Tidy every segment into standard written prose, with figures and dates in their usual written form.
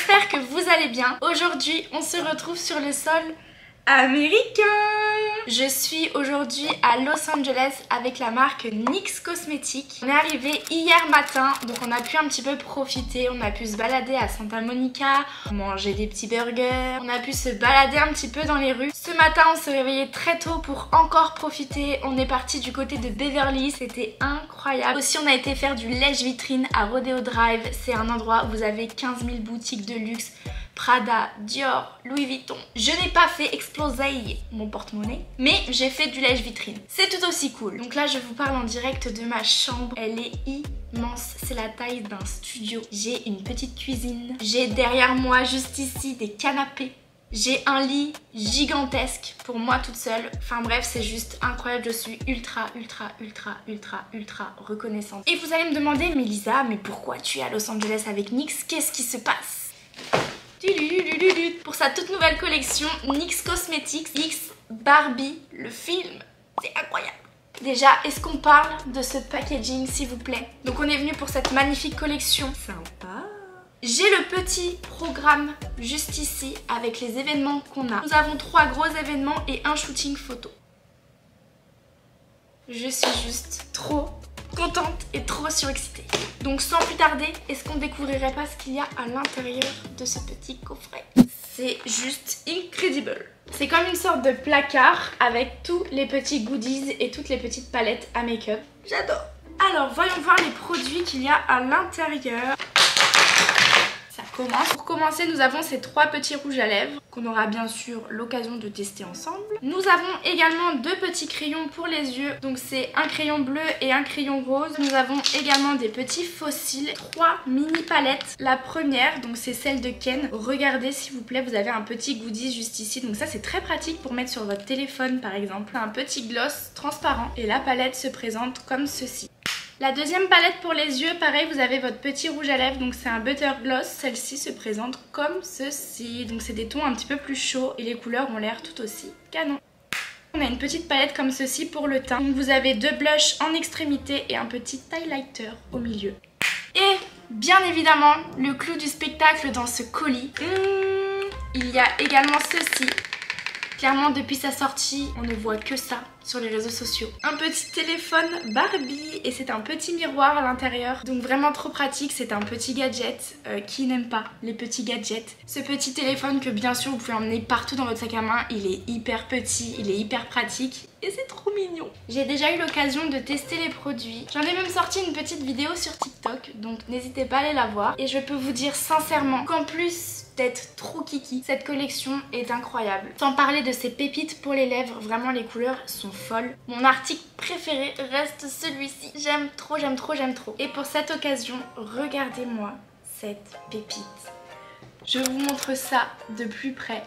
j'espère que vous allez bien. Aujourd'hui, on se retrouve sur le sol américain. Je suis aujourd'hui à Los Angeles avec la marque NYX Cosmetics. On est arrivé hier matin, donc on a pu un petit peu profiter. On a pu se balader à Santa Monica, manger des petits burgers. On a pu se balader un petit peu dans les rues. Ce matin, on s'est réveillé très tôt pour encore profiter. On est parti du côté de Beverly, c'était incroyable. Aussi, on a été faire du lèche-vitrine à Rodeo Drive. C'est un endroit où vous avez 15 000 boutiques de luxe. Prada, Dior, Louis Vuitton. Je n'ai pas fait exploser mon porte-monnaie, mais j'ai fait du lèche-vitrine. C'est tout aussi cool. Donc là, je vous parle en direct de ma chambre. Elle est immense. C'est la taille d'un studio. J'ai une petite cuisine. J'ai derrière moi, juste ici, des canapés. J'ai un lit gigantesque pour moi toute seule. Enfin bref, c'est juste incroyable. Je suis ultra reconnaissante. Et vous allez me demander, mais Lisa, mais pourquoi tu es à Los Angeles avec NYX? Qu'est-ce qui se passe? Pour sa toute nouvelle collection NYX Cosmetics X Barbie, le film. C'est incroyable. Déjà, est-ce qu'on parle de ce packaging s'il vous plaît? Donc on est venu pour cette magnifique collection. Sympa. J'ai le petit programme juste ici avec les événements qu'on a. Nous avons 3 gros événements et un shooting photo. Je suis juste trop contente et trop surexcitée. Donc sans plus tarder, est-ce qu'on découvrirait pas ce qu'il y a à l'intérieur de ce petit coffret? C'est juste incredible. C'est comme une sorte de placard avec tous les petits goodies et toutes les petites palettes à make-up. J'adore. Alors voyons voir les produits qu'il y a à l'intérieur. Ça commence. Pour commencer, nous avons ces 3 petits rouges à lèvres qu'on aura bien sûr l'occasion de tester ensemble. Nous avons également 2 petits crayons pour les yeux. Donc c'est un crayon bleu et un crayon rose. Nous avons également des petits fossiles, 3 mini palettes. La première, donc c'est celle de Ken. Regardez s'il vous plaît, vous avez un petit goodie juste ici. Donc ça c'est très pratique pour mettre sur votre téléphone par exemple. Un petit gloss transparent et la palette se présente comme ceci. La deuxième palette pour les yeux, pareil, vous avez votre petit rouge à lèvres, donc c'est un butter gloss. Celle-ci se présente comme ceci. Donc c'est des tons un petit peu plus chauds et les couleurs ont l'air tout aussi canon. On a une petite palette comme ceci pour le teint. Donc vous avez 2 blushs en extrémité et un petit highlighter au milieu. Et bien évidemment, le clou du spectacle dans ce colis, il y a également ceci. Clairement, depuis sa sortie, on ne voit que ça sur les réseaux sociaux. Un petit téléphone Barbie et c'est un petit miroir à l'intérieur. Donc vraiment trop pratique, c'est un petit gadget. Qui n'aime pas les petits gadgets? Ce petit téléphone que bien sûr vous pouvez emmener partout dans votre sac à main. Il est hyper petit, il est hyper pratique et c'est trop mignon. J'ai déjà eu l'occasion de tester les produits. J'en ai même sorti une petite vidéo sur TikTok, donc n'hésitez pas à aller la voir. Et je peux vous dire sincèrement qu'en plus d'être trop kiki, cette collection est incroyable. Sans parler de ces pépites pour les lèvres, vraiment les couleurs sont folles. Mon article préféré reste celui-ci. J'aime trop. Et pour cette occasion, regardez-moi cette pépite. Je vous montre ça de plus près.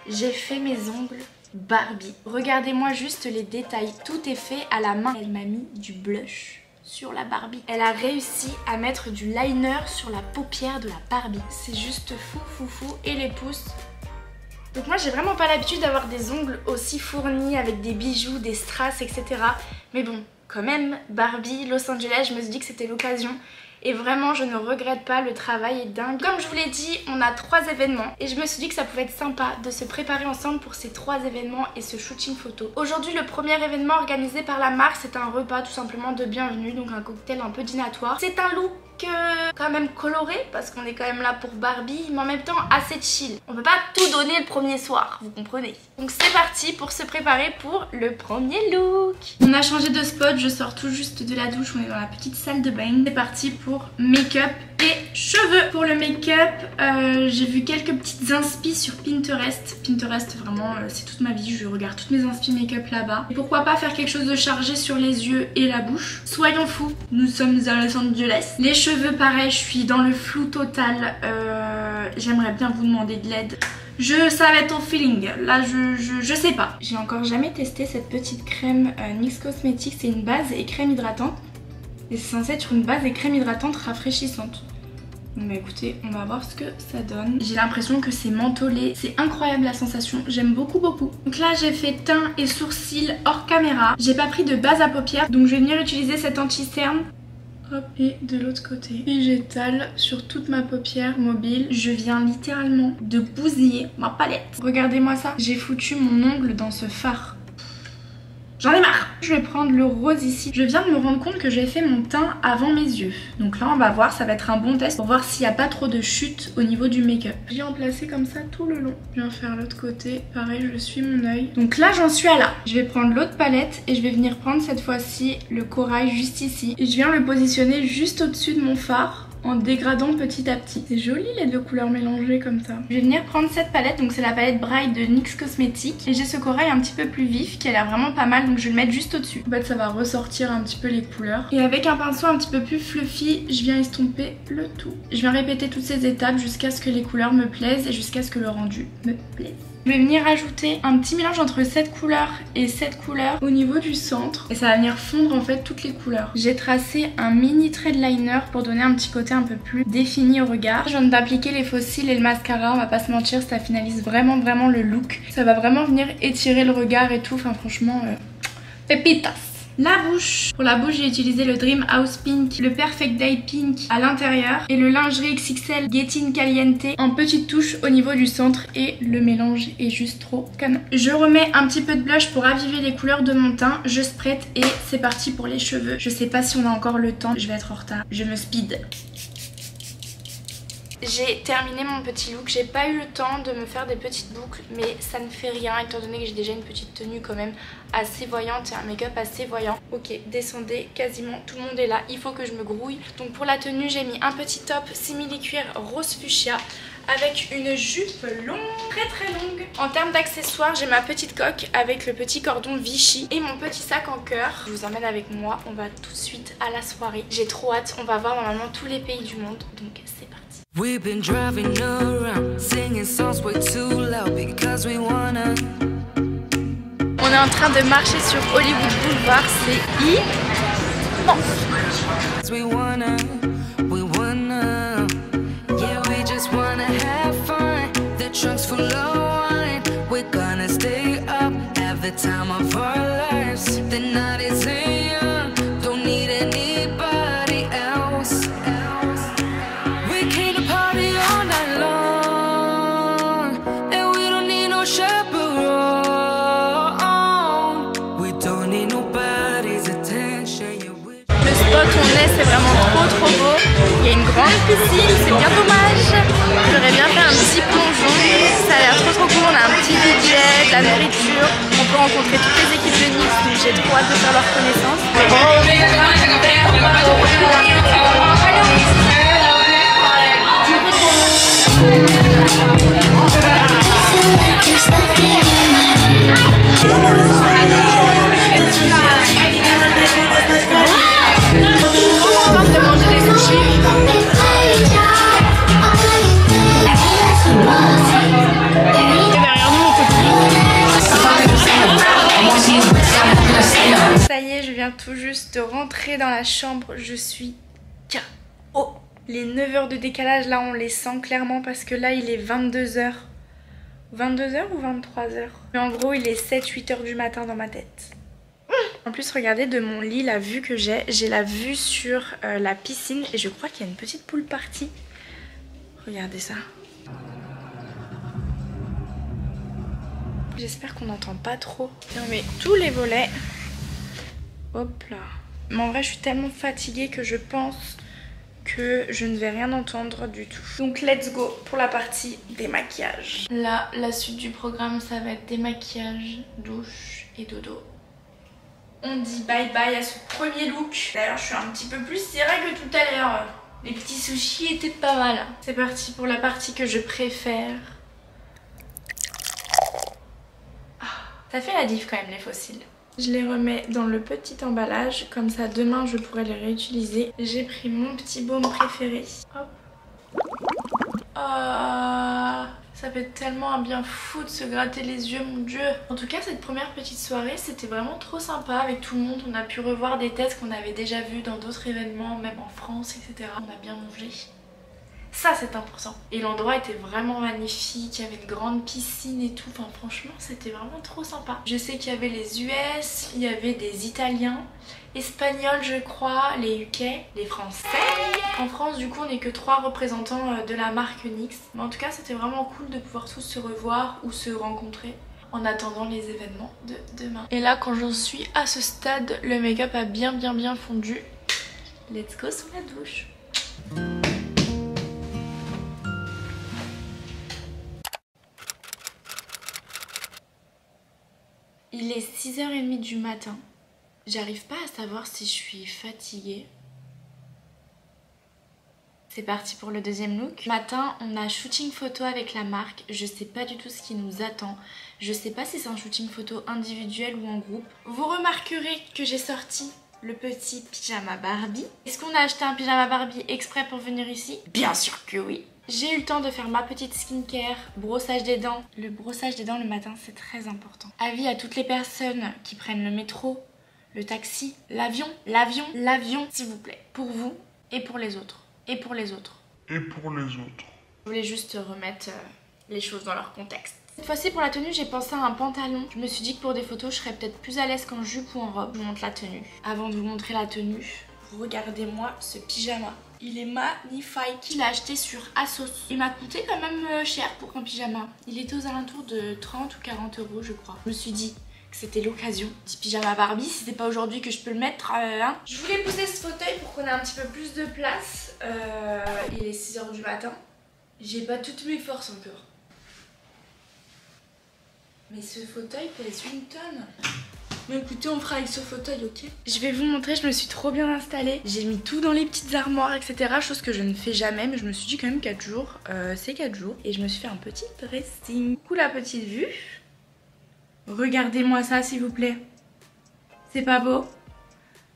J'ai fait mes ongles Barbie. Regardez-moi juste les détails. Tout est fait à la main. Elle m'a mis du blush sur la Barbie. Elle a réussi à mettre du liner sur la paupière de la Barbie. C'est juste fou. Et les pouces. Donc moi j'ai vraiment pas l'habitude d'avoir des ongles aussi fournis avec des bijoux, des strass, etc. Mais bon, quand même, Barbie, Los Angeles, je me suis dit que c'était l'occasion. Et vraiment je ne regrette pas, le travail est dingue. Comme je vous l'ai dit, on a 3 événements et je me suis dit que ça pouvait être sympa de se préparer ensemble pour ces 3 événements et ce shooting photo. Aujourd'hui le premier événement organisé par la marque, c'est un repas tout simplement de bienvenue, donc un cocktail un peu dînatoire. C'est un look quand même coloré parce qu'on est quand même là pour Barbie, mais en même temps assez chill. On peut pas tout donner le premier soir, vous comprenez. Donc c'est parti pour se préparer pour le premier look. On a changé de spot, je sors tout juste de la douche, on est dans la petite salle de bain. C'est parti pour make-up et cheveux. Pour le make-up, j'ai vu quelques petites inspi sur Pinterest. Pinterest vraiment c'est toute ma vie, je regarde toutes mes inspi make-up là-bas. Et pourquoi pas faire quelque chose de chargé sur les yeux et la bouche. Soyons fous, nous sommes à Los Angeles. Les cheveux pareil, je suis dans le flou total. J'aimerais bien vous demander de l'aide. Ça va être au feeling, là je sais pas. J'ai encore jamais testé cette petite crème NYX Cosmetics, c'est une base et crème hydratante. Et c'est censé être une base et crème hydratante rafraîchissante. Bon bah écoutez, on va voir ce que ça donne. J'ai l'impression que c'est mentholé, c'est incroyable la sensation, j'aime beaucoup. Donc là j'ai fait teint et sourcils hors caméra. J'ai pas pris de base à paupières, donc je vais venir utiliser cet anti-cerne. Hop, et de l'autre côté. Et j'étale sur toute ma paupière mobile. Je viens littéralement de bousiller ma palette. Regardez-moi ça. J'ai foutu mon ongle dans ce fard. J'en ai marre. Je vais prendre le rose ici. Je viens de me rendre compte que j'ai fait mon teint avant mes yeux. Donc là on va voir, ça va être un bon test pour voir s'il n'y a pas trop de chute au niveau du make-up. Je viens en placer comme ça tout le long. Je viens faire l'autre côté. Pareil, je suis mon œil. Donc là j'en suis à là. Je vais prendre l'autre palette et je vais venir prendre cette fois-ci le corail juste ici. Et je viens le positionner juste au-dessus de mon fard, en dégradant petit à petit. C'est joli les deux couleurs mélangées comme ça. Je vais venir prendre cette palette, donc c'est la palette Bright de NYX Cosmetics. Et j'ai ce corail un petit peu plus vif qui a l'air vraiment pas mal, donc je vais le mettre juste au-dessus. En fait ça va ressortir un petit peu les couleurs. Et avec un pinceau un petit peu plus fluffy, je viens estomper le tout. Je viens répéter toutes ces étapes jusqu'à ce que les couleurs me plaisent et jusqu'à ce que le rendu me plaise. Je vais venir ajouter un petit mélange entre cette couleur et cette couleur au niveau du centre. Et ça va venir fondre en fait toutes les couleurs. J'ai tracé un mini trait de liner pour donner un petit côté un peu plus défini au regard. Je viens d'appliquer les faux cils et le mascara, on va pas se mentir, ça finalise vraiment le look. Ça va vraiment venir étirer le regard et tout, enfin franchement, pépitas. La bouche. Pour la bouche, j'ai utilisé le Dream House Pink, le Perfect Day Pink à l'intérieur et le lingerie XXL Getting Caliente en petite touche au niveau du centre et le mélange est juste trop canon. Je remets un petit peu de blush pour aviver les couleurs de mon teint, je spread et c'est parti pour les cheveux. Je sais pas si on a encore le temps, je vais être en retard, je me speed. J'ai terminé mon petit look, j'ai pas eu le temps de me faire des petites boucles mais ça ne fait rien étant donné que j'ai déjà une petite tenue quand même assez voyante et un make-up assez voyant. Ok, descendez, quasiment tout le monde est là, il faut que je me grouille. Donc pour la tenue j'ai mis un petit top simili-cuir rose fuchsia avec une jupe longue, très longue. En termes d'accessoires, j'ai ma petite coque avec le petit cordon Vichy et mon petit sac en cœur. Je vous emmène avec moi, on va tout de suite à la soirée. J'ai trop hâte, on va voir normalement tous les pays du monde, donc c'est parti. We've been driving around, singing songs way too loud because we wanna. On est en train de marcher sur Hollywood Boulevard, c'est immense. We wanna, yeah, we just wanna have fun. The trunk's full of wine, we're gonna stay up, have the time of our lives. The night is young, don't need anybody else. We came to party all night long, and we don't need no chaperone. We don't need nobody's attention. Le spot où on est, c'est vraiment trop beau. Il y a une grande piscine, c'est bien dommage. J'aurais bien fait un petit plongeon. Ça a l'air trop cool. On a un petit DJ, de la nourriture. On peut rencontrer toutes les équipes de NYX, donc j'ai trop hâte de faire leur connaissance. Ça y est, je viens tout juste de rentrer dans la chambre, je suis KO. Les 9 heures de décalage là on les sent clairement parce que là il est 22h. 22h ou 23h? Mais en gros il est 7-8 heures du matin dans ma tête. En plus regardez de mon lit la vue que j'ai la vue sur la piscine et je crois qu'il y a une petite pool party. Regardez ça. J'espère qu'on n'entend pas trop. Non mais tous les volets. Hop là. Mais en vrai je suis tellement fatiguée que je pense que je ne vais rien entendre du tout. Donc let's go pour la partie démaquillage. Là la suite du programme ça va être démaquillage, douche et dodo. On dit bye bye à ce premier look. D'ailleurs je suis un petit peu plus serrée que tout à l'heure. Les petits sushis étaient pas mal. C'est parti pour la partie que je préfère. Ça fait la diff quand même les fossiles. Je les remets dans le petit emballage, comme ça demain je pourrai les réutiliser. J'ai pris mon petit baume préféré. Hop. Ça fait tellement un bien fou de se gratter les yeux, mon dieu. En tout cas cette première petite soirée c'était vraiment trop sympa avec tout le monde. On a pu revoir des têtes qu'on avait déjà vues dans d'autres événements, même en France, etc. On a bien mangé. Ça c'est important. Et l'endroit était vraiment magnifique, il y avait une grande piscine et tout, enfin franchement c'était vraiment trop sympa. Je sais qu'il y avait les US, il y avait des Italiens, Espagnols je crois, les UK, les Français. En France du coup on n'est que 3 représentants de la marque NYX. Mais en tout cas c'était vraiment cool de pouvoir tous se revoir ou se rencontrer en attendant les événements de demain. Et là quand j'en suis à ce stade, le make-up a bien fondu. Let's go sous la douche. Il est 6h30 du matin. J'arrive pas à savoir si je suis fatiguée. C'est parti pour le deuxième look. Matin, on a shooting photo avec la marque. Je sais pas du tout ce qui nous attend. Je sais pas si c'est un shooting photo individuel ou en groupe. Vous remarquerez que j'ai sorti le petit pyjama Barbie. Est-ce qu'on a acheté un pyjama Barbie exprès pour venir ici? Bien sûr que oui. J'ai eu le temps de faire ma petite skincare, brossage des dents. Le brossage des dents le matin, c'est très important. Avis à toutes les personnes qui prennent le métro, le taxi, l'avion, s'il vous plaît. Pour vous et pour les autres. Et pour les autres. Et pour les autres. Je voulais juste remettre les choses dans leur contexte. Cette fois-ci pour la tenue j'ai pensé à un pantalon. Je me suis dit que pour des photos je serais peut-être plus à l'aise qu'en jupe ou en robe. Je vous montre la tenue. Avant de vous montrer la tenue, regardez-moi ce pyjama. Il est magnifique. Il l'a acheté sur Asos. Il m'a coûté quand même cher pour un pyjama. Il était aux alentours de 30 ou 40 euros je crois. Je me suis dit que c'était l'occasion. Petit pyjama Barbie, si c'est pas aujourd'hui que je peux le mettre. Je voulais pousser ce fauteuil pour qu'on ait un petit peu plus de place. Il est 6h du matin. J'ai pas toutes mes forces encore. Mais ce fauteuil pèse 1 tonne. Mais écoutez, on fera avec ce fauteuil, ok? Je vais vous montrer, je me suis trop bien installée. J'ai mis tout dans les petites armoires, etc. Chose que je ne fais jamais, mais je me suis dit quand même 4 jours. C'est 4 jours. Et je me suis fait un petit dressing. Du coup, la petite vue. Regardez-moi ça, s'il vous plaît. C'est pas beau?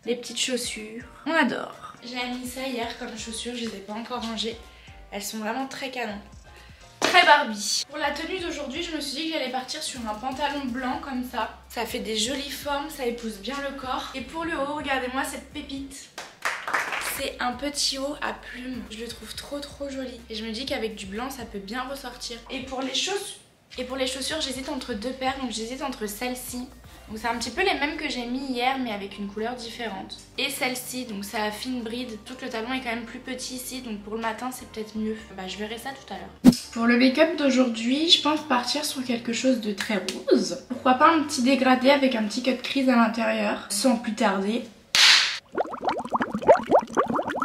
Les petites chaussures. On adore. J'ai mis ça hier comme chaussures, je les ai pas encore rangées. Elles sont vraiment très canon. Très Barbie. Pour la tenue d'aujourd'hui, je me suis dit que j'allais partir sur un pantalon blanc comme ça. Ça fait des jolies formes, ça épouse bien le corps. Et pour le haut, regardez-moi cette pépite. C'est un petit haut à plumes. Je le trouve trop joli. Et je me dis qu'avec du blanc, ça peut bien ressortir. Et pour les chaussures, j'hésite entre 2 paires. Donc j'hésite entre celle-ci. Donc c'est un petit peu les mêmes que j'ai mis hier mais avec une couleur différente. Et celle-ci, donc c'est la fine bride. Tout le talon est quand même plus petit ici, donc pour le matin c'est peut-être mieux. Bah je verrai ça tout à l'heure. Pour le make-up d'aujourd'hui, je pense partir sur quelque chose de très rose. Pourquoi pas un petit dégradé avec un petit cut crease à l'intérieur. Sans plus tarder.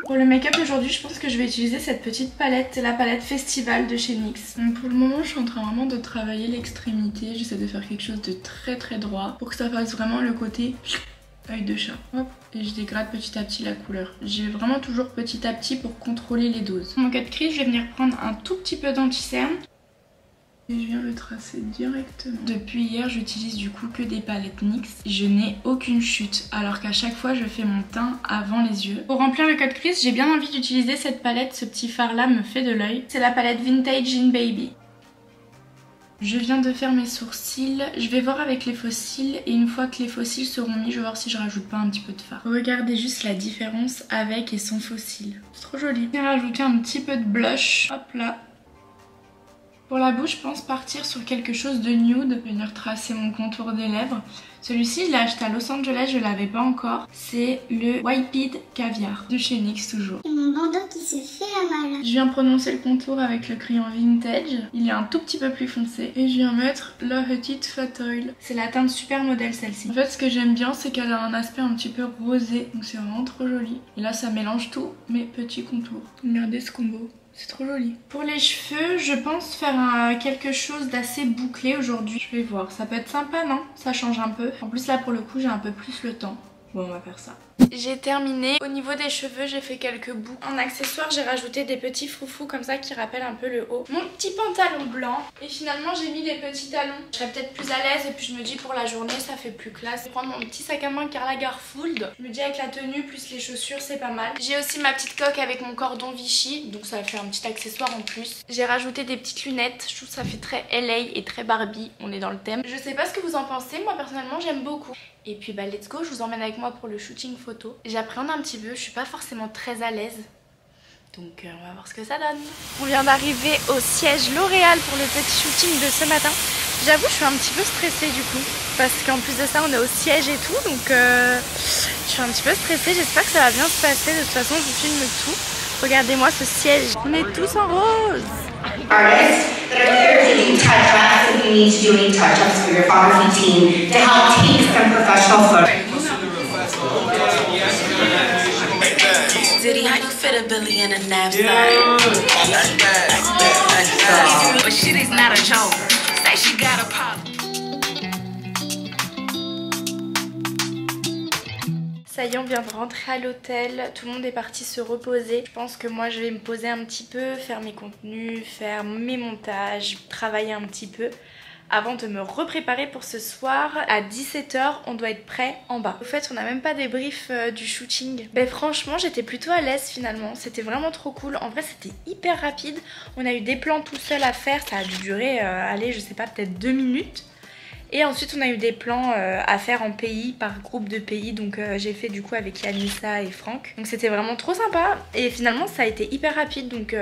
Pour le make-up aujourd'hui, je pense que je vais utiliser cette petite palette. C'est la palette Festival de chez NYX. Donc pour le moment, je suis en train vraiment de travailler l'extrémité. J'essaie de faire quelque chose de très droit pour que ça fasse vraiment le côté œil de chat. Hop, et je dégrade petit à petit la couleur. J'y vais vraiment toujours petit à petit pour contrôler les doses. Pour mon cut crease, je vais venir prendre un tout petit peu d'anti-cerne. Et je viens le tracer directement. Depuis hier, j'utilise du coup que des palettes NYX. Je n'ai aucune chute, alors qu'à chaque fois, je fais mon teint avant les yeux. Pour remplir le cut crease, j'ai bien envie d'utiliser cette palette. Ce petit fard là me fait de l'œil. C'est la palette Vintage in Baby. Je viens de faire mes sourcils. Je vais voir avec les faux cils. Et une fois que les faux cils seront mis, je vais voir si je rajoute pas un petit peu de fard. Regardez juste la différence avec et sans faux cils. C'est trop joli. Je vais rajouter un petit peu de blush. Hop là. Pour la bouche, je pense partir sur quelque chose de nude. Je vais venir tracer mon contour des lèvres. Celui-ci, je l'ai acheté à Los Angeles, je l'avais pas encore. C'est le White Caviar de chez NYX toujours. C'est mon bandeau qui se fait la malade. Je viens prononcer le contour avec le crayon Vintage. Il est un tout petit peu plus foncé. Et je viens mettre la petite Fat Oil. C'est la teinte super modèle celle-ci. En fait, ce que j'aime bien, c'est qu'elle a un aspect un petit peu rosé. Donc c'est vraiment trop joli. Et là, ça mélange tous mes petits contours. Regardez ce combo. C'est trop joli. Pour les cheveux, je pense faire quelque chose d'assez bouclé aujourd'hui. Je vais voir. Ça peut être sympa, non? Ça change un peu. En plus, là, pour le coup, j'ai un peu plus le temps. Bon, on va faire ça. J'ai terminé. Au niveau des cheveux, j'ai fait quelques boucles. En accessoire, j'ai rajouté des petits froufrous comme ça qui rappellent un peu le haut. Mon petit pantalon blanc. Et finalement, j'ai mis les petits talons. Je serais peut-être plus à l'aise et puis je me dis pour la journée, ça fait plus classe. Je vais prendre mon petit sac à main Karl Lagerfeld. Je me dis avec la tenue plus les chaussures, c'est pas mal. J'ai aussi ma petite coque avec mon cordon Vichy. Donc ça va faire un petit accessoire en plus. J'ai rajouté des petites lunettes. Je trouve que ça fait très LA et très Barbie. On est dans le thème. Je sais pas ce que vous en pensez. Moi, personnellement, j'aime beaucoup. Et puis bah let's go, je vous emmène avec moi pour le shooting photo. J'appréhende un petit peu, je suis pas forcément très à l'aise. Donc on va voir ce que ça donne. On vient d'arriver au siège L'Oréal pour le petit shooting de ce matin. J'avoue je suis un petit peu stressée du coup, parce qu'en plus de ça on est au siège et tout, donc je suis un petit peu stressée. J'espère que ça va bien se passer. De toute façon je vous filme tout. Regardez-moi ce siège, on est tous en rose. Artists that are here taking touch-ups if you need to do any touch-ups for your photography team to help take some professional photos. Diddy, how you fit a Billy in a knapsack? But shit is not a joke. Say she got a pop. Ça y est, on vient de rentrer à l'hôtel, tout le monde est parti se reposer. Je pense que moi je vais me poser un petit peu, faire mes contenus, faire mes montages, travailler un petit peu avant de me repréparer pour ce soir. À 17 h, on doit être prêt en bas. Au fait, on n'a même pas débrief du shooting. Ben franchement, j'étais plutôt à l'aise finalement. C'était vraiment trop cool. En vrai, c'était hyper rapide. On a eu des plans tout seul à faire. Ça a dû durer, allez, je sais pas, peut-être 2 minutes. Et ensuite on a eu des plans à faire en pays, par groupe de pays, donc j'ai fait du coup avec Yanissa et Franck. Donc c'était vraiment trop sympa et finalement ça a été hyper rapide, donc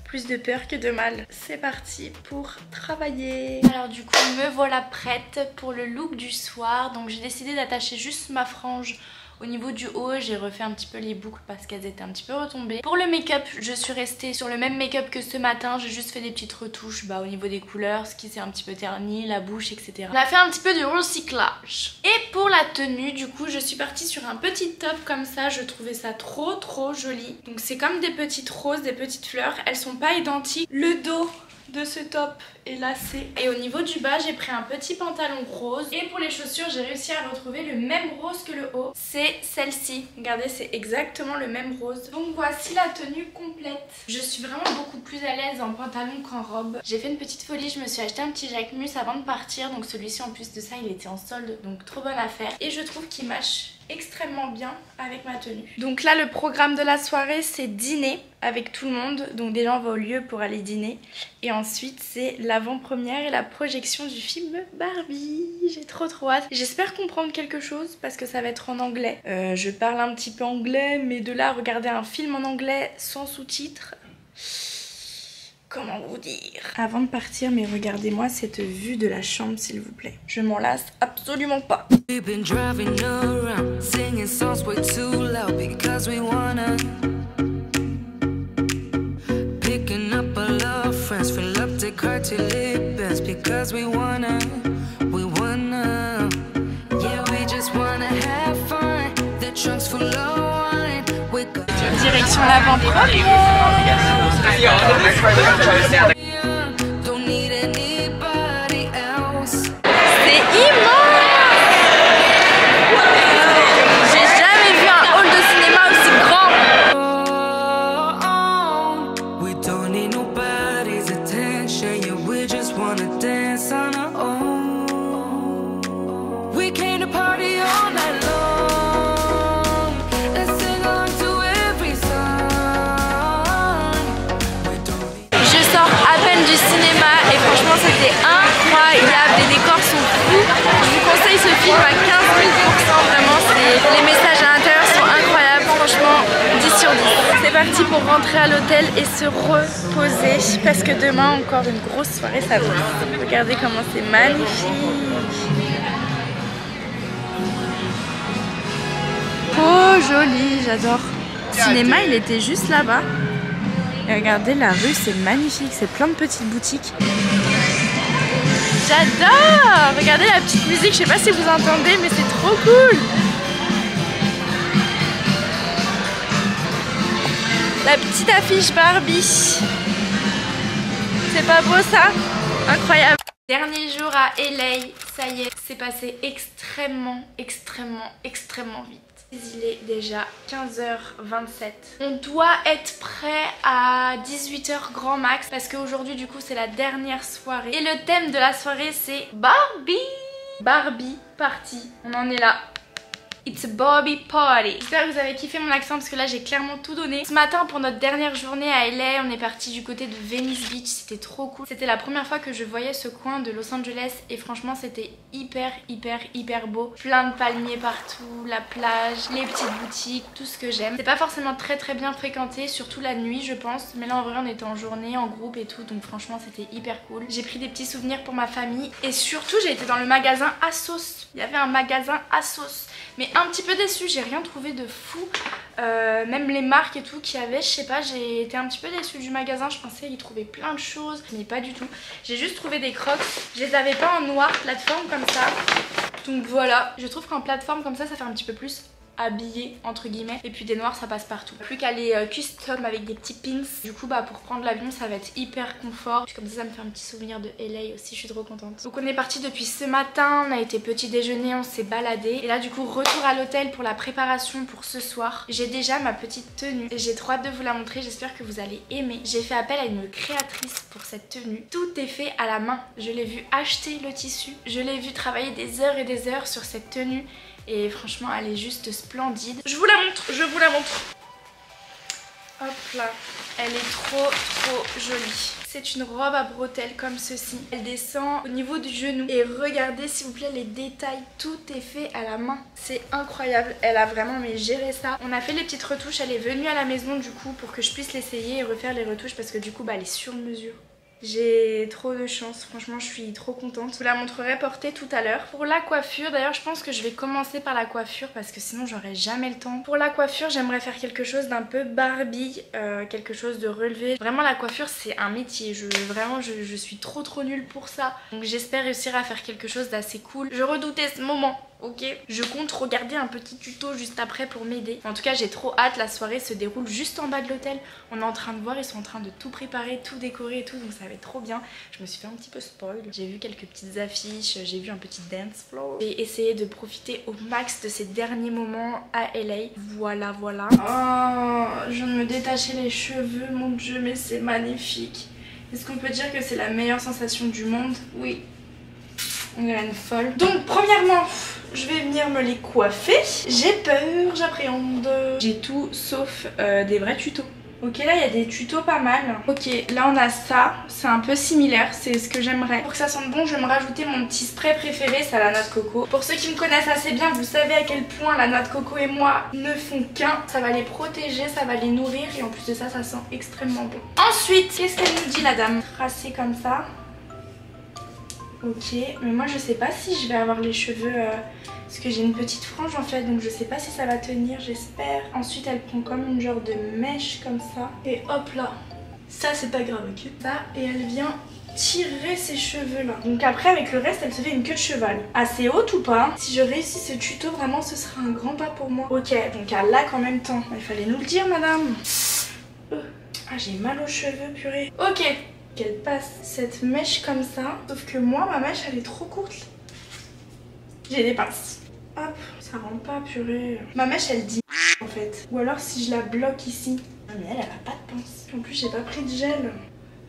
plus de peur que de mal. C'est parti pour travailler. Alors du coup me voilà prête pour le look du soir, donc j'ai décidé d'attacher juste ma frange au niveau du haut. J'ai refait un petit peu les boucles parce qu'elles étaient un petit peu retombées. Pour le make-up, je suis restée sur le même make-up que ce matin. J'ai juste fait des petites retouches au niveau des couleurs, ce qui s'est un petit peu terni, la bouche, etc. On a fait un petit peu de recyclage. Et pour la tenue, du coup, je suis partie sur un petit top comme ça. Je trouvais ça trop joli. Donc c'est comme des petites roses, des petites fleurs. Elles sont pas identiques. Le dos de ce top est lacé. Et au niveau du bas, j'ai pris un petit pantalon rose. Et pour les chaussures, j'ai réussi à retrouver le même rose que le haut. C'est celle-ci. Regardez, c'est exactement le même rose. Donc voici la tenue complète. Je suis vraiment beaucoup plus à l'aise en pantalon qu'en robe. J'ai fait une petite folie, je me suis acheté un petit Jacquemus avant de partir. Donc celui-ci, en plus de ça, il était en solde. Donc trop bonne affaire. Et je trouve qu'il match extrêmement bien avec ma tenue. Donc là, le programme de la soirée, c'est dîner avec tout le monde. Donc déjà, on va au lieu pour aller dîner. Et ensuite, c'est l'avant-première et la projection du film Barbie. J'ai trop hâte. J'espère comprendre quelque chose parce que ça va être en anglais. Je parle un petit peu anglais, mais de là, regarder un film en anglais sans sous-titres... Comment vous dire? Avant de partir, mais regardez-moi cette vue de la chambre s'il vous plaît. Je m'en lasse absolument pas. Direction l'avant-première. C'est immense. J'ai jamais vu un hall de cinéma aussi grand. C'était incroyable, les décors sont fous. Je vous conseille ce film à 15 000 %, vraiment, les messages à l'intérieur sont incroyables, franchement 10 sur 10. C'est parti pour rentrer à l'hôtel et se reposer parce que demain encore une grosse soirée s'avance. Regardez comment c'est magnifique. Oh joli, j'adore. Le cinéma il était juste là-bas. Et regardez la rue, c'est magnifique, c'est plein de petites boutiques. J'adore! Regardez la petite musique, je sais pas si vous entendez, mais c'est trop cool! La petite affiche Barbie. C'est pas beau ça? Incroyable! Dernier jour à LA, ça y est, c'est passé extrêmement vite. Il est déjà 15h27. On doit être prêt à 18 h grand max parce qu'aujourd'hui du coup c'est la dernière soirée. Et le thème de la soirée c'est Barbie. Barbie party. On en est là. It's a Bobby party. J'espère que vous avez kiffé mon accent parce que là j'ai clairement tout donné. Ce matin pour notre dernière journée à LA, on est parti du côté de Venice Beach, c'était trop cool. C'était la première fois que je voyais ce coin de Los Angeles et franchement c'était hyper beau. Plein de palmiers partout, la plage, les petites boutiques, tout ce que j'aime. C'est pas forcément très bien fréquenté, surtout la nuit je pense, mais là en vrai on était en journée, en groupe et tout, donc franchement c'était hyper cool. J'ai pris des petits souvenirs pour ma famille et surtout j'ai été dans le magasin ASOS. Il y avait un magasin ASOS, mais un petit peu déçue, j'ai rien trouvé de fou. Même les marques et tout qu'il y avait, je sais pas, j'ai été un petit peu déçue du magasin. Je pensais y trouver plein de choses, mais pas du tout. J'ai juste trouvé des crocs, je les avais pas en noir plateforme comme ça. Donc voilà, je trouve qu'en plateforme comme ça fait un petit peu plus habillé entre guillemets, et puis des noirs ça passe partout. Plus qu'à les custom avec des petits pins. Du coup bah pour prendre l'avion ça va être hyper confort, puis comme ça me fait un petit souvenir de LA aussi, je suis trop contente. Donc on est parti depuis ce matin, on a été petit déjeuner, on s'est baladé et là du coup retour à l'hôtel pour la préparation pour ce soir. J'ai déjà ma petite tenue et j'ai trop hâte de vous la montrer, j'espère que vous allez aimer. J'ai fait appel à une créatrice pour cette tenue, tout est fait à la main. Je l'ai vu acheter le tissu, je l'ai vu travailler des heures et des heures sur cette tenue. Et franchement elle est juste splendide. Je vous la montre, Hop là, elle est trop jolie. C'est une robe à bretelles comme ceci. Elle descend au niveau du genou. Et regardez s'il vous plaît les détails, tout est fait à la main. C'est incroyable, elle a vraiment géré ça. On a fait les petites retouches, elle est venue à la maison du coup pour que je puisse l'essayer et refaire les retouches parce que du coup bah, elle est sur mesure. J'ai trop de chance, franchement je suis trop contente. Je vous la montrerai portée tout à l'heure. Pour la coiffure, d'ailleurs je pense que je vais commencer par la coiffure parce que sinon j'aurai jamais le temps. Pour la coiffure j'aimerais faire quelque chose d'un peu Barbie, quelque chose de relevé. Vraiment la coiffure c'est un métier, je suis trop nulle pour ça. Donc j'espère réussir à faire quelque chose d'assez cool. Je redoutais ce moment. Ok, je compte regarder un petit tuto juste après pour m'aider. En tout cas j'ai trop hâte, la soirée se déroule juste en bas de l'hôtel. On est en train de voir, ils sont en train de tout préparer, tout décorer et tout, donc ça va être trop bien. Je me suis fait un petit peu spoil, j'ai vu quelques petites affiches, j'ai vu un petit dance floor. J'ai essayé de profiter au max de ces derniers moments à LA. Voilà. Oh, je viens de me détacher les cheveux, mon dieu mais c'est magnifique. Est-ce qu'on peut dire que c'est la meilleure sensation du monde? Oui. On est une folle. Donc premièrement, je vais venir me les coiffer. J'ai peur, j'appréhende. J'ai tout sauf des vrais tutos. Ok, là il y a des tutos pas mal. Ok, là on a ça, c'est un peu similaire, c'est ce que j'aimerais. Pour que ça sente bon, je vais me rajouter mon petit spray préféré, c'est la noix de coco. Pour ceux qui me connaissent assez bien, vous savez à quel point la noix de coco et moi ne font qu'un. Ça va les protéger, ça va les nourrir et en plus de ça, ça sent extrêmement bon. Ensuite, qu'est-ce qu'elle nous dit la dame? Tracé comme ça. Ok, mais moi je sais pas si je vais avoir les cheveux parce que j'ai une petite frange en fait, donc je sais pas si ça va tenir, j'espère. Ensuite elle prend comme une genre de mèche comme ça et hop là, ça c'est pas grave, ok. Ça, et elle vient tirer ses cheveux là. Donc après avec le reste elle se fait une queue de cheval. Assez haute ou pas? Si je réussis ce tuto vraiment ce sera un grand pas pour moi. Ok, donc à lac en même temps, il fallait nous le dire madame. Ah j'ai mal aux cheveux purée. Ok, qu'elle passe cette mèche comme ça, sauf que moi ma mèche elle est trop courte. J'ai des pinces. Hop, ça rentre pas purée. Ma mèche elle dit en fait. Ou alors si je la bloque ici. Ah mais elle a pas de pince. En plus j'ai pas pris de gel.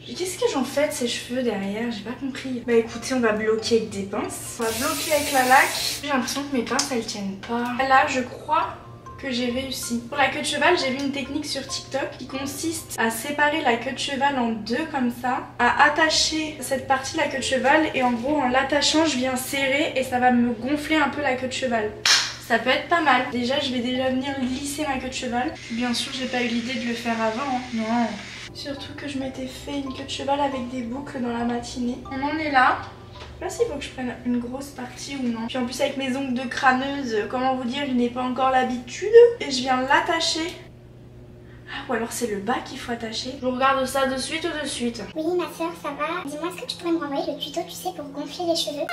Qu'est-ce que j'en fais de ces cheveux derrière? J'ai pas compris. Bah écoutez, on va bloquer avec des pinces. On va bloquer avec la laque. J'ai l'impression que mes pinces elles tiennent pas. Là je crois que j'ai réussi. Pour la queue de cheval, j'ai vu une technique sur TikTok qui consiste à séparer la queue de cheval en deux comme ça, à attacher cette partie de la queue de cheval et en gros en l'attachant je viens serrer et ça va me gonfler un peu la queue de cheval. Ça peut être pas mal. Déjà je vais déjà venir lisser ma queue de cheval. Bien sûr j'ai pas eu l'idée de le faire avant, hein. Non. Surtout que je m'étais fait une queue de cheval avec des boucles dans la matinée. On en est là. Je sais pas s'il faut que je prenne une grosse partie ou non. Puis en plus avec mes ongles de crâneuse, comment vous dire, je n'ai pas encore l'habitude. Et je viens l'attacher. Ah, ou alors c'est le bas qu'il faut attacher. Je regarde ça de suite ou de suite? Oui ma soeur, ça va. Dis-moi, est-ce que tu pourrais me renvoyer le tuto, tu sais, pour gonfler les cheveux?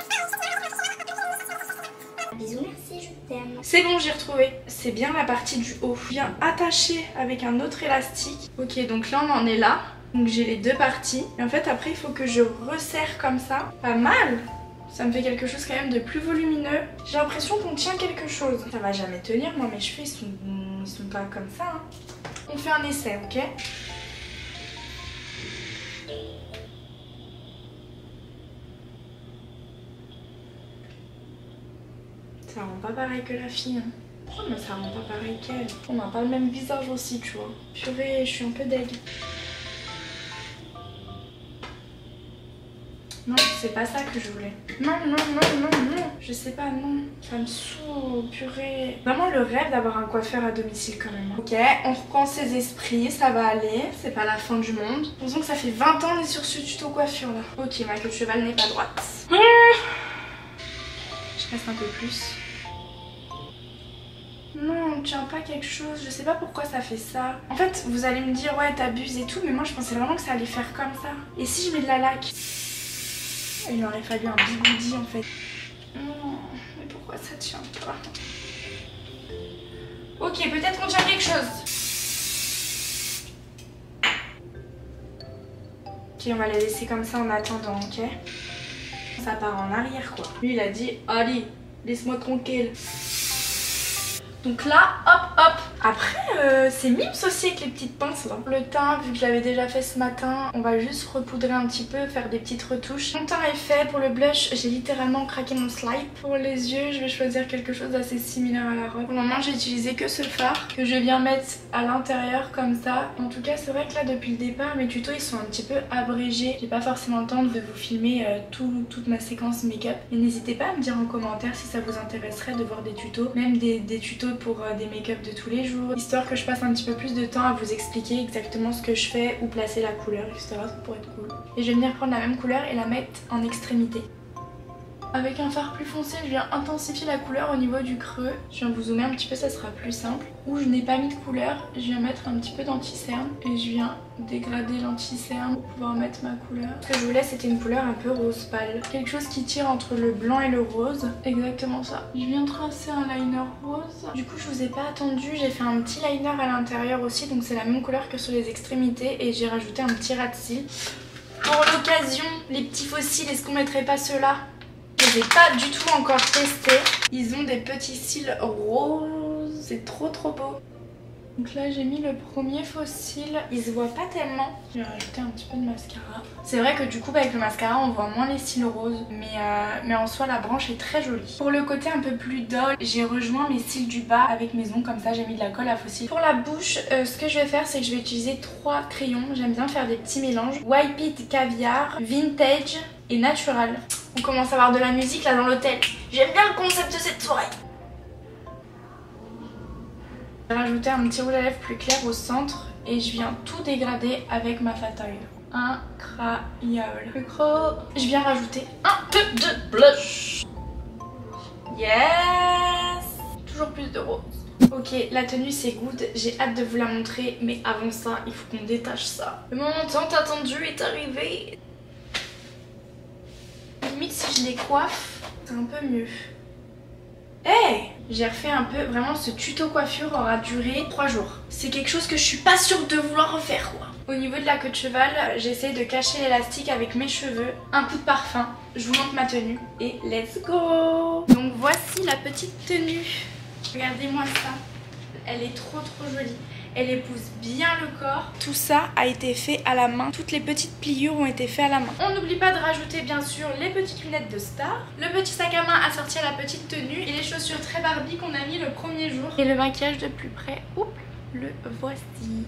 Bisous, merci, je t'aime. C'est bon, j'ai retrouvé. C'est bien la partie du haut. Je viens attacher avec un autre élastique. Ok, donc là on en est là. Donc j'ai les deux parties. Et en fait après il faut que je resserre comme ça. Pas mal. Ça me fait quelque chose quand même de plus volumineux. J'ai l'impression qu'on tient quelque chose. Ça va jamais tenir, moi mes cheveux ils sont pas comme ça. Hein. On fait un essai, ok? Ça rend pas pareil que la fille. Hein. Pourquoi moi ça rend pas pareil qu'elle? On n'a pas le même visage aussi, tu vois. Purée, je suis un peu deg. Non, c'est pas ça que je voulais. Non, non, non, non, non. Je sais pas, non. Ça me saoule, purée. Vraiment le rêve d'avoir un coiffeur à domicile quand même. Ok, on reprend ses esprits, ça va aller. C'est pas la fin du monde. Disons que ça fait 20 ans qu'on est sur ce tuto coiffure là. Ok, ma queue de cheval n'est pas droite. Je reste un peu plus. Non, on tient pas quelque chose, je sais pas pourquoi ça fait ça. En fait, vous allez me dire ouais t'abuses et tout, mais moi je pensais vraiment que ça allait faire comme ça. Et si je mets de la laque? Il aurait fallu un bigoudi en fait. Non, mais pourquoi ça tient pas? Ok, peut-être qu'on tient quelque chose. Ok, on va la laisser comme ça en attendant, ok? Ça part en arrière quoi. Lui il a dit, allez, laisse-moi tranquille. Donc là, hop hop. Après, c'est mimes aussi avec les petites pinces là. Le teint, vu que je l'avais déjà fait ce matin, on va juste repoudrer un petit peu, faire des petites retouches. Mon teint est fait. Pour le blush, j'ai littéralement craqué mon slide. Pour les yeux, je vais choisir quelque chose d'assez similaire à la robe. Pour le moment, j'ai utilisé que ce fard que je viens mettre à l'intérieur comme ça. En tout cas, c'est vrai que là, depuis le départ, mes tutos, ils sont un petit peu abrégés. J'ai pas forcément le temps de vous filmer toute ma séquence make-up. Mais n'hésitez pas à me dire en commentaire si ça vous intéresserait de voir des tutos, même des tutos pour des make-up de tous les jours, histoire que je passe un petit peu plus de temps à vous expliquer exactement ce que je fais, où placer la couleur, etc. Ça pourrait être cool. Et je vais venir prendre la même couleur et la mettre en extrémité. Avec un fard plus foncé, je viens intensifier la couleur au niveau du creux. Je viens vous zoomer un petit peu, ça sera plus simple. Où je n'ai pas mis de couleur, je viens mettre un petit peu d'anti-cerne et je viens dégrader l'anti-cerne pour pouvoir mettre ma couleur. Ce que je voulais, c'était une couleur un peu rose pâle. Quelque chose qui tire entre le blanc et le rose. Exactement ça. Je viens tracer un liner rose. Du coup, je vous ai pas attendu, j'ai fait un petit liner à l'intérieur aussi, donc c'est la même couleur que sur les extrémités et j'ai rajouté un petit ras de cils. Pour l'occasion, les petits faux cils, est-ce qu'on mettrait pas ceux-là? Je les ai pas du tout encore testés. Ils ont des petits cils roses. C'est trop beau. Donc là j'ai mis le premier faux cil. Il se voit pas tellement. Je vais rajouter un petit peu de mascara. C'est vrai que du coup avec le mascara on voit moins les cils roses. Mais en soi la branche est très jolie. Pour le côté un peu plus dull, j'ai rejoint mes cils du bas avec mes ongles. Comme ça j'ai mis de la colle à faux cils. Pour la bouche, ce que je vais faire c'est que je vais utiliser 3 crayons. J'aime bien faire des petits mélanges. White Pit Caviar, Vintage et Natural. On commence à avoir de la musique là dans l'hôtel. J'aime bien le concept de cette soirée. Je vais rajouter un petit rouge à lèvres plus clair au centre et je viens tout dégrader avec ma Fat Oil. Incroyable. Plus gros. Je viens rajouter un peu de blush. Yes. Toujours plus de rose. Ok, la tenue c'est good, j'ai hâte de vous la montrer, mais avant ça, il faut qu'on détache ça. Le moment tant attendu est arrivé. Limite si je les coiffe, c'est un peu mieux. Hey, j'ai refait un peu, vraiment ce tuto coiffure aura duré 3 jours. C'est quelque chose que je suis pas sûre de vouloir refaire quoi. Au niveau de la queue de cheval, j'essaie de cacher l'élastique avec mes cheveux, un coup de parfum, je vous montre ma tenue et let's go. Donc voici la petite tenue. Regardez-moi ça, elle est trop jolie. Elle épouse bien le corps. Tout ça a été fait à la main. Toutes les petites pliures ont été faites à la main. On n'oublie pas de rajouter bien sûr les petites lunettes de star, le petit sac à main assorti à la petite tenue et les chaussures très Barbie qu'on a mis le premier jour. Et le maquillage de plus près, oups, le voici.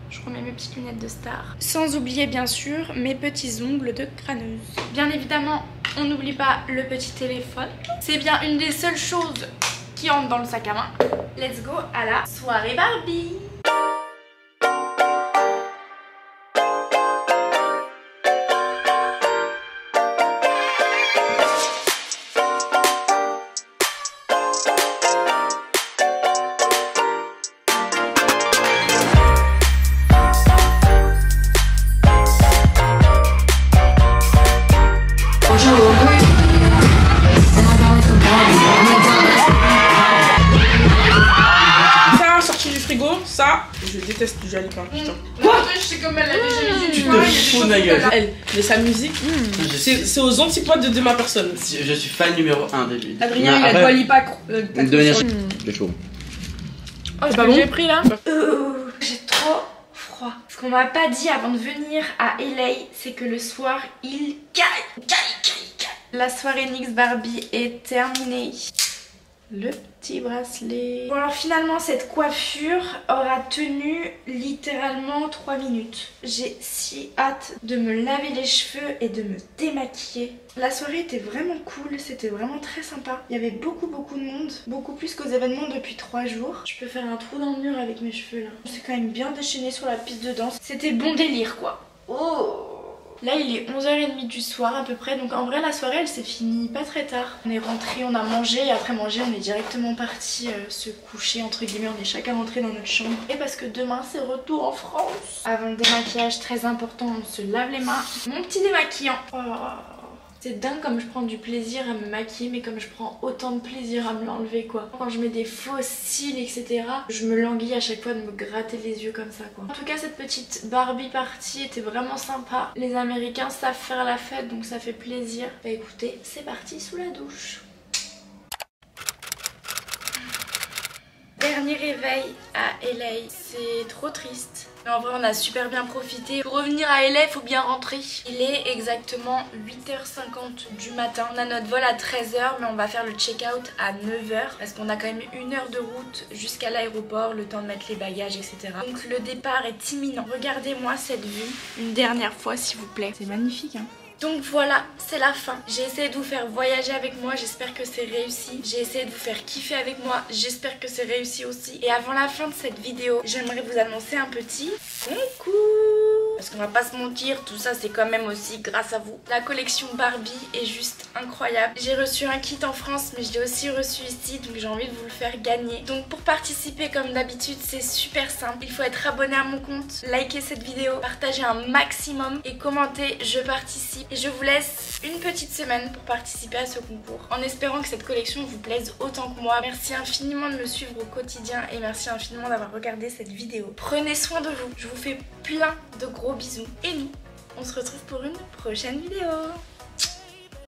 Je remets mes petites lunettes de star. Sans oublier bien sûr mes petits ongles de crâneuse. Bien évidemment, on n'oublie pas le petit téléphone. C'est bien une des seules choses qui entre dans le sac à main. Let's go à la soirée Barbie. Ça, je déteste du Jalika, putain. Quoi? Je sais comme elle a déjà mis tu te fous de ma gueule. Elle, mais sa musique, c'est aux antipodes de ma personne. Je suis fan numéro 1 de lui. Adrien, il a Dua Lipa. De manière... C'est chaud. Oh, c'est pas bon. J'ai pris là. J'ai trop froid. Ce qu'on m'a pas dit avant de venir à LA, c'est que le soir, il caille. La soirée NYX Barbie est terminée. le petit bracelet. Bon alors finalement cette coiffure aura tenu littéralement 3 minutes. J'ai si hâte de me laver les cheveux et de me démaquiller. La soirée était vraiment cool, c'était vraiment très sympa. Il y avait beaucoup de monde, beaucoup plus qu'aux événements depuis 3 jours. Je peux faire un trou dans le mur avec mes cheveux là. C'est quand même bien déchaîné sur la piste de danse. C'était bon délire quoi. Oh! Là il est 11h30 du soir à peu près, donc en vrai la soirée elle s'est finie pas très tard. On est rentré, on a mangé et après manger on est directement parti se coucher entre guillemets, on est chacun rentré dans notre chambre. Et parce que demain c'est retour en France. Avant le démaquillage très important, on se lave les mains. Mon petit démaquillant. Oh. C'est dingue comme je prends du plaisir à me maquiller, mais comme je prends autant de plaisir à me l'enlever quoi. Quand je mets des faux cils etc, je me languis à chaque fois de me gratter les yeux comme ça quoi. En tout cas cette petite Barbie party était vraiment sympa. Les Américains savent faire la fête donc ça fait plaisir. Bah écoutez, c'est parti sous la douche. Dernier réveil à LA, c'est trop triste. Mais en vrai on a super bien profité. Pour revenir à LA il faut bien rentrer. Il est exactement 8h50 du matin. On a notre vol à 13h mais on va faire le check-out à 9h. Parce qu'on a quand même 1 heure de route jusqu'à l'aéroport. Le temps de mettre les bagages etc. Donc le départ est imminent. Regardez-moi cette vue une dernière fois s'il vous plaît. C'est magnifique hein. Donc voilà, c'est la fin. J'ai essayé de vous faire voyager avec moi, j'espère que c'est réussi. J'ai essayé de vous faire kiffer avec moi, j'espère que c'est réussi aussi. Et avant la fin de cette vidéo, j'aimerais vous annoncer un petit concours. Parce qu'on va pas se mentir, tout ça c'est quand même aussi grâce à vous. La collection Barbie est juste incroyable. J'ai reçu un kit en France mais je l'ai aussi reçu ici donc j'ai envie de vous le faire gagner. Donc pour participer comme d'habitude c'est super simple. Il faut être abonné à mon compte, liker cette vidéo, partager un maximum et commenter je participe. Et je vous laisse une petite semaine pour participer à ce concours. En espérant que cette collection vous plaise autant que moi. Merci infiniment de me suivre au quotidien et merci infiniment d'avoir regardé cette vidéo. Prenez soin de vous. Je vous fais plein de gros bisous. Et nous, on se retrouve pour une prochaine vidéo.